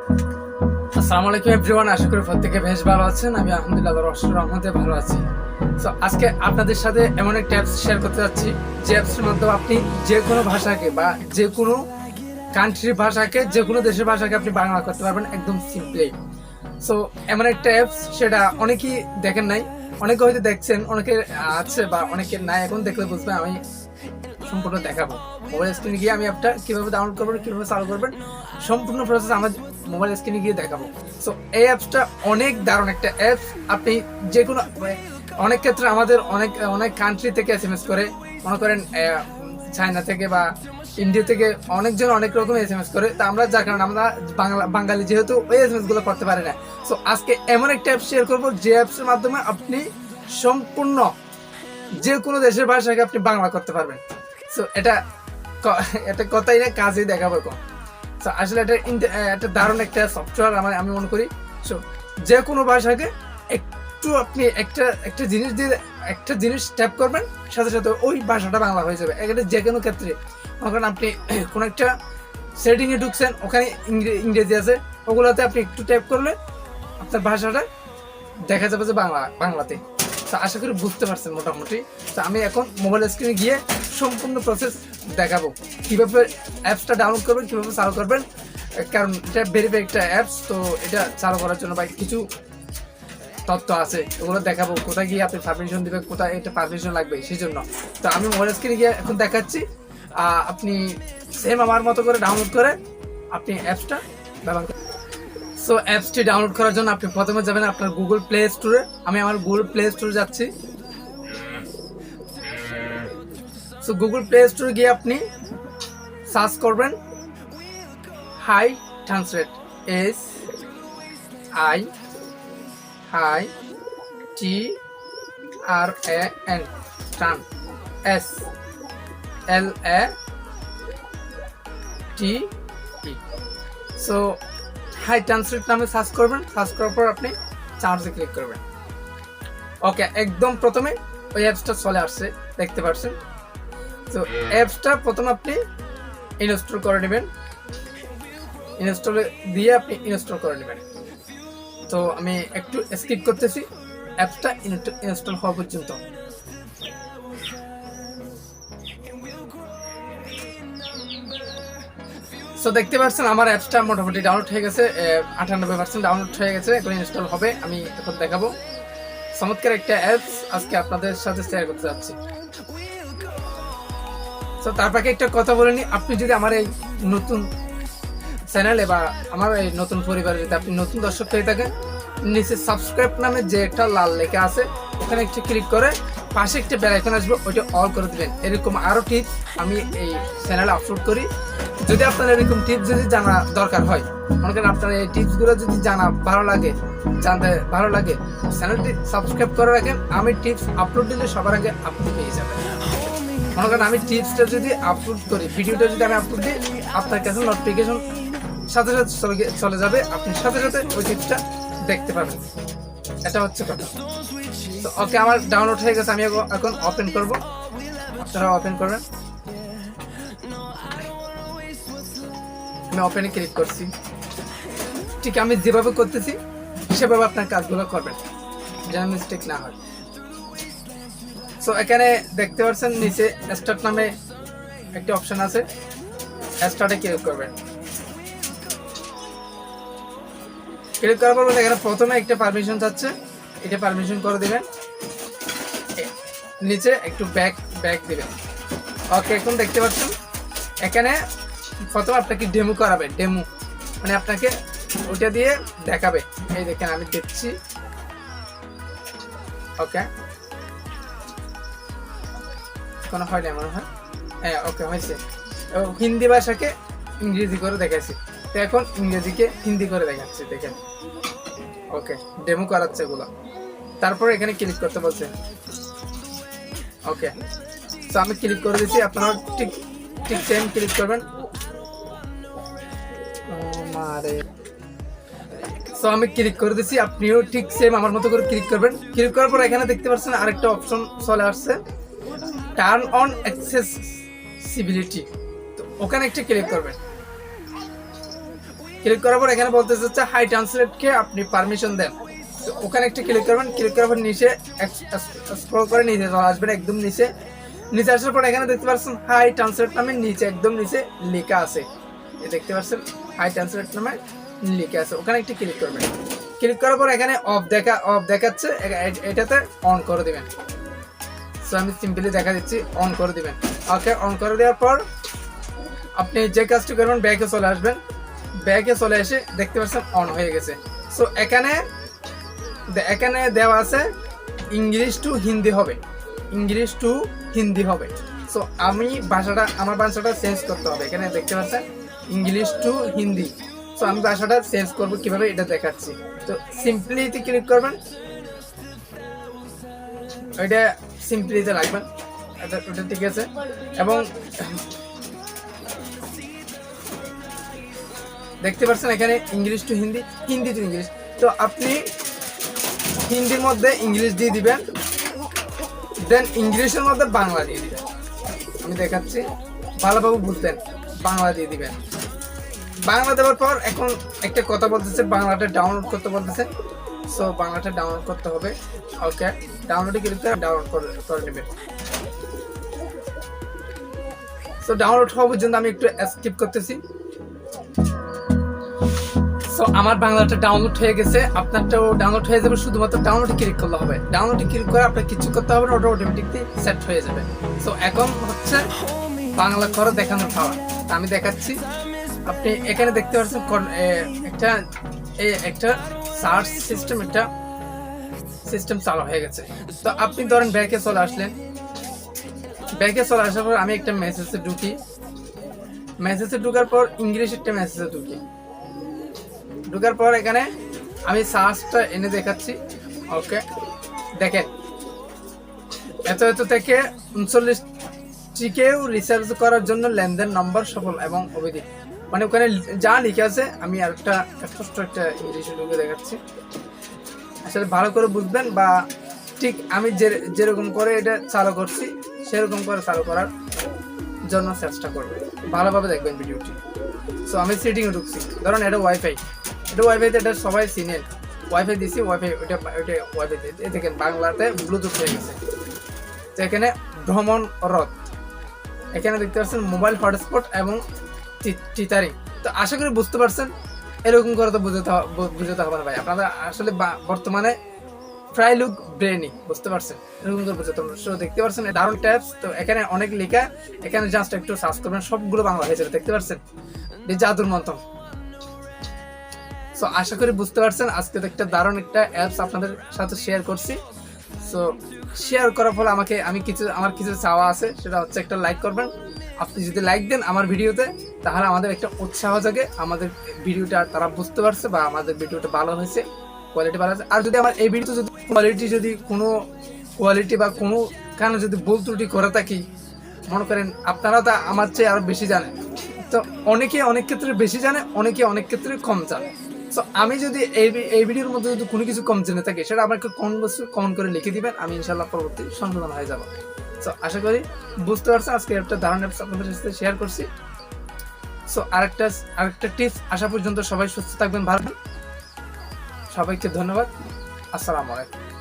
আসসালামু আলাইকুম এভরিওয়ান, আশা করি প্রত্যেকে বেশ ভালো আছেন। আমি আলহামদুলিল্লাহ আল্লাহর অশেষ রহমতে ভালো আছি। সো আজকে আপনাদের সাথে এমন একটা অ্যাপস শেয়ার করতে যাচ্ছি, যে অ্যাপসের মাধ্যমে আপনি যে কোনো ভাষাকে বা যে কোনো কান্ট্রির ভাষাকে, যে কোনো দেশের ভাষাকে আপনি বাংলা করতে পারবেন একদম সিম্পলি। সো এমন একটা অ্যাপস, সেটা অনেকেই দেখেন নাই, অনেকে হয়তো দেখছেন, অনেকে আছে বা অনেকে নাই। এখন দেখলে বুঝবেন, আমি সম্পূর্ণ দেখাবো। মোবাইল স্ক্রিনে গিয়ে আমি অ্যাপটা কীভাবে ডাউনলোড করবেন, কীভাবে চালু করবেন, সম্পূর্ণ প্রসেস আমার মোবাইল স্ক্রিনে গিয়ে দেখাবো। সো এই অ্যাপসটা অনেক দারুণ একটা অ্যাপস। আপনি যে কোনো অনেক ক্ষেত্রে আমাদের অনেক অনেক কান্ট্রি থেকে এসএমএস করে, মনে করেন চায়না থেকে বা ইন্ডিয়া থেকে অনেকজন অনেক রকম এসএমএস করে। তা আমরা যার কারণে আমরা বাঙালি যেহেতু ওই এসএমএস গুলো করতে পারি না। সো আজকে এমন একটা অ্যাপ শেয়ার করবো, যে অ্যাপসের মাধ্যমে আপনি সম্পূর্ণ যে কোনো দেশের ভাষাকে আপনি বাংলা করতে পারবেন। সো এটা কথাই না, কাজেই দেখাবো এখন। সো আসলে এটা দারুণ একটা সফটওয়্যার আমি মনে করি। সো যে কোনো ভাষাকে একটু আপনি একটা জিনিস দিয়ে একটা জিনিস ট্যাপ করবেন, সাথে সাথে ওই ভাষাটা বাংলা হয়ে যাবে। এটা যে কোনো ক্ষেত্রে, মনে করেন আপনি কোনো একটা সেটিংয়ে ঢুকছেন, ওখানে ইংরেজি আছে, ওগুলোতে আপনি একটু ট্যাপ করলে আপনার ভাষাটা দেখা যাবে যে বাংলাতে। তো আশা করি বুঝতে পারছেন মোটামুটি। তো আমি এখন মোবাইল স্ক্রিনে গিয়ে সম্পূর্ণ প্রসেস দেখাবো, কীভাবে অ্যাপসটা ডাউনলোড করবেন, কীভাবে চালু করবেন। কারণ এটা ভেরিফাই একটা অ্যাপস, তো এটা চালু করার জন্য বা কিছু তথ্য আছে, ওগুলো দেখাবো। কোথায় গিয়ে আপনি পারমিশন দেবেন, কোথায় এটা পারমিশন লাগবে, সেই জন্য। তো আমি মোবাইল স্ক্রিনে গিয়ে এখন দেখাচ্ছি। আপনি সেম আমার মতো করে ডাউনলোড করে আপনি অ্যাপসটা ব্যবহার করেন। সো অ্যাপসটি ডাউনলোড করার জন্য আপনি প্রথমে যাবেন আপনার গুগল প্লে স্টোরে। আমি আমার গুগল প্লে স্টোরে যাচ্ছি। সো গুগল প্লে স্টোরে গিয়ে আপনি সার্চ করবেন হাই ট্রান্সলেট, SITRAN, ট্রান, SLATE। সো হাই ট্রান্সলেট নামে সার্চ করবেন। সার্চ করার পর আপনি চার্জে ক্লিক করবেন। ওকে, একদম প্রথমে ওই অ্যাপসটা চলে আসছে, দেখতে পাচ্ছেন। তো অ্যাপসটা প্রথমে আপনি ইনস্টল করে নেবেন। ইনস্টলে দিয়ে আপনি ইনস্টল করে নেবেন। তো আমি একটু স্কিপ করতেছি অ্যাপসটা ইনস্টল হওয়া পর্যন্ত। সো দেখতে পাচ্ছেন আমার অ্যাপসটা মোটামুটি ডাউনলোড হয়ে গেছে, 98% ডাউনলোড হয়ে গেছে। এখন ইনস্টল হবে, আমি এখন দেখাবো। চমৎকার একটা অ্যাপস আজকে আপনাদের সাথে শেয়ার করতে যাচ্ছি। তো তার পাশে একটা কথা বলে নিই, আপনি যদি আমার এই নতুন চ্যানেলে বা আমার এই নতুন পরিবারে যদি আপনি নতুন দর্শক হয়ে থাকেন, নিচে সাবস্ক্রাইব নামে যে একটা লাল লেখা আছে, ওখানে একটু ক্লিক করে পাশে একটা বেল আইকন আসবে, ওইটা অল করে দিবেন। এরকম আরও টিপস আমি এই চ্যানেলে আপলোড করি। যদি আপনার এরকম টিপস যদি জানা দরকার হয়, মনে করেন আপনার এই টিপসগুলো যদি জানতে ভালো লাগে, চ্যানেলটি সাবস্ক্রাইব করে রাখেন। আমি টিপস আপলোড দিলে সবার আগে আপনি পেয়ে যাবেন। মনে করেন আমি টিপসটা যদি আপলোড করি, ভিডিওটা যদি আমি আপলোড দিই, আপনার কাছে নোটিফিকেশন সাথে সাথে চলে যাবে, আপনি সাথে সাথে ওই টিপসটা দেখতে পাবেন। এটা হচ্ছে কথা। তো ওকে, আমার ডাউনলোড হয়ে গেছে, আমি এখন ওপেন করব। আপনারা ওপেন করবেন। আমি ওপেনে ক্লিক করছি। ঠিক আমি যেভাবে করতেছি সেভাবে আপনার কাজগুলো করবেন, যেন মিস্টেক না হয়। সো এখানে দেখতে পাচ্ছেন নিচে স্টার্ট নামে একটা অপশন আছে, স্টার্টে ক্লিক করবেন। ক্লিক করার পর এখানে প্রথমে একটা পারমিশন চাচ্ছে, এটা পারমিশন করে দিবেন। নিচে একটু ব্যাক দিবেন। ওকে, এখন দেখতে পাচ্ছেন এখানে প্রথমে আপনাকে ডেমো করাবে। ডেমো মানে আপনাকে ওটা দিয়ে দেখাবে। এই দেখেন আমি দেখছি। ওকে, কোনো হয় না মনে হয়। হ্যাঁ, ওকে হয়েছে। হিন্দি ভাষাকে ইংরেজি করে দেখাচ্ছি, তো এখন ইংরেজিকে হিন্দি করে দেখাচ্ছি, দেখেন। ওকে, ডেমো করাচ্ছে এগুলো। তারপর এখানে ক্লিক করতে বলছে। ওকে, তো আমি ক্লিক করে দিচ্ছি। আপনারা ঠিক সেম ক্লিক করবেন। সো আমি ক্লিক করে দিচ্ছি, আপনিও ঠিক সেম আমার মতো করে ক্লিক করবেন। ক্লিক করার পর এখানে দেখতে পাচ্ছেন আরেকটা অপশন চলে আসছে, টার্ন অন অ্যাক্সেসিবিলিটি। তো ওখানে একটা ক্লিক করবেন। ক্লিক করার পর এখানে বলতে চাচ্ছে হাই ট্রান্সলেটকে আপনি পারমিশন দেন। তো ওখানে একটা ক্লিক করবেন, ক্লিক করার পর নিচে স্ক্রল করে নিচে চলে আসবেন, একদম নিচে আসার পর এখানে দেখতে পাচ্ছেন হাই ট্রান্সলেট নামে নিচে একদম নিচে লেখা আছে, দেখতে পাচ্ছেন হাই ট্রান্সলেট নামে লেখা আছে, ওখানে একটা ক্লিক করবেন। ক্লিক করার পর এখানে অফ দেখাচ্ছে, এটাতে অন করে দিবেন। সো আমি সিম্পলি দেখা দিচ্ছি, অন করে দিবেন। ওকে, অন করে দেওয়ার পর আপনি যে কাজটি করবেন ব্যাকে চলে আসবেন, ব্যাকে চলে এসে দেখতে পাচ্ছেন অন হয়ে গেছে। সো এখানে দেওয়া আছে ইংলিশ টু হিন্দি হবে, ইংলিশ টু হিন্দি হবে। সো আমার ভাষাটা চেঞ্জ করতে হবে, এখানে দেখতে পাচ্ছেন ইংলিশ টু হিন্দি। সো আমি ভাষাটা চেঞ্জ করবো কিভাবে এটা দেখাচ্ছি। তো সিম্পলিতে ক্লিক করবেন, ওইটা সিম্পলিতে রাখবেন, ওটা ঠিক আছে। এবং দেখতে পাচ্ছেন এখানে English to Hindi, Hindi to English. তো আপনি হিন্দির মধ্যে ইংলিশ দিয়ে দিবেন, দেন ইংলিশের মধ্যে বাংলা দিয়ে দিবেন। আমি দেখাচ্ছি, ভালোভাবে বুঝতেন, বাংলা দিয়ে দিবেন। বাংলা দেওয়ার পর এখন একটা কথা বলতেছে, বাংলাটা ডাউনলোড করতে বলতেছে। সো বাংলাটা ডাউনলোড করতে হবে। ওকে, ডাউনলোডে ক্লিক করে ডাউনলোড করে নেবেন। সো ডাউনলোড হওয়া পর্যন্ত আমি একটু স্কিপ করতেছি। সো আমার বাংলাটা ডাউনলোড হয়ে গেছে, আপনারটাও ডাউনলোড হয়ে যাবে, শুধুমাত্র ডাউনলোডে ক্লিক করলে হবে। ডাউনলোডে ক্লিক করে আপনার কিছু করতে হবে না, ওটা অটোমেটিকলি সেট হয়ে যাবে। সো এখন হচ্ছে বাংলা করে দেখানোর পাওয়া, আমি দেখাচ্ছি। আপনি এখানে দেখতে পাচ্ছেন একটা সার্চ সিস্টেম চালু হয়ে গেছে। তো আপনি ধরেন ব্যাকে চলে আসলেন, ব্যাকে চলে আসার পর আমি একটা মেসেজে ঢুকি, মেসেজে ঢুকার পর ইংলিশ একটা মেসেজে ঢুকার পর এখানে আমি সার্চটা এনে দেখাচ্ছি। ওকে, দেখেন এত থেকে 39টিকেও রিসার্চ করার জন্য লেনদেন নম্বর সফল এবং অবধি, মানে ওখানে যা লিখে আছে আমি আরেকটা স্পষ্ট একটা ইংলিশে ঢুকে দেখাচ্ছি। আসলে ভালো করে বুঝবেন, বা ঠিক আমি যেরকম করে এটা চালু করছি সেরকম করে চালু করার জন্য চেষ্টা করবেন, ভালোভাবে দেখবেন ভিডিওটি। সো আমি সেটিংয়ে ঢুকছি, ধরুন এটা ওয়াইফাইতে এটা সবাই চিনেন, ওয়াইফাই দিছি, ওয়াইফাই ওয়াইফাই দেখেন বাংলাতে ব্লুটুথ হয়ে গেছে। তো এখানে ভ্রমণ রথ, এখানে দেখতে পাচ্ছেন মোবাইল হটস্পট এবং টিটারিং। তো আশা করি বুঝতে পারছেন, এরকম করে তো বুঝতে হবে না ভাই, আপনারা আসলে বর্তমানে প্রায় লোক ব্রেনই, বুঝতে পারছেন, এরকম করে বুঝতে পারছেন। সো দেখতে পাচ্ছেন দারুণ ট্যাবস। তো এখানে অনেক লেখা, এখানে জাস্ট একটু সার্চ করবেন, সবগুলো বাংলা হয়েছে, দেখতে পাচ্ছেন এই জাদুর মন্ত্র। সো আশা করি বুঝতে পারছেন, আজকে একটা দারুণ একটা অ্যাপস আপনাদের সাথে শেয়ার করছি। সো শেয়ার করার ফলে আমার কিছু চাওয়া আছে, সেটা হচ্ছে একটা লাইক করবেন। আপনি যদি লাইক দেন আমার ভিডিওতে, তাহলে আমাদের একটা উৎসাহ জাগে, আমাদের ভিডিওটা তারা বুঝতে পারছে বা আমাদের ভিডিওটা ভালো হয়েছে, কোয়ালিটি ভালো আছে। আর যদি আমার এই ভিডিওতে যদি কোনো কোয়ালিটি বা কোনো কারণে যদি ভুল ত্রুটি করে থাকি, মনে করেন আপনারা তো আমার চেয়ে আরো বেশি জানেন। তো অনেকে অনেক ক্ষেত্রে বেশি জানে, অনেকে অনেক ক্ষেত্রে কম জানে। সো আমি যদি এই ভিডিওর মধ্যে যদি কোনো কিছু কম জেনে থাকি, সেটা আমাকে কমেন্ট করে লিখে দিবেন, আমি ইনশাল্লাহ পরবর্তী সংশোধন হয়ে যাব। সো আশা করি বুঝতে পারছেন, আজকে একটা দারুণ অ্যাপস আপনাদের সাথে শেয়ার করছি। সো আরেকটা টিপস আসা পর্যন্ত সবাই সুস্থ থাকবেন, ভালো। সবাইকে ধন্যবাদ, আসসালামু আলাইকুম।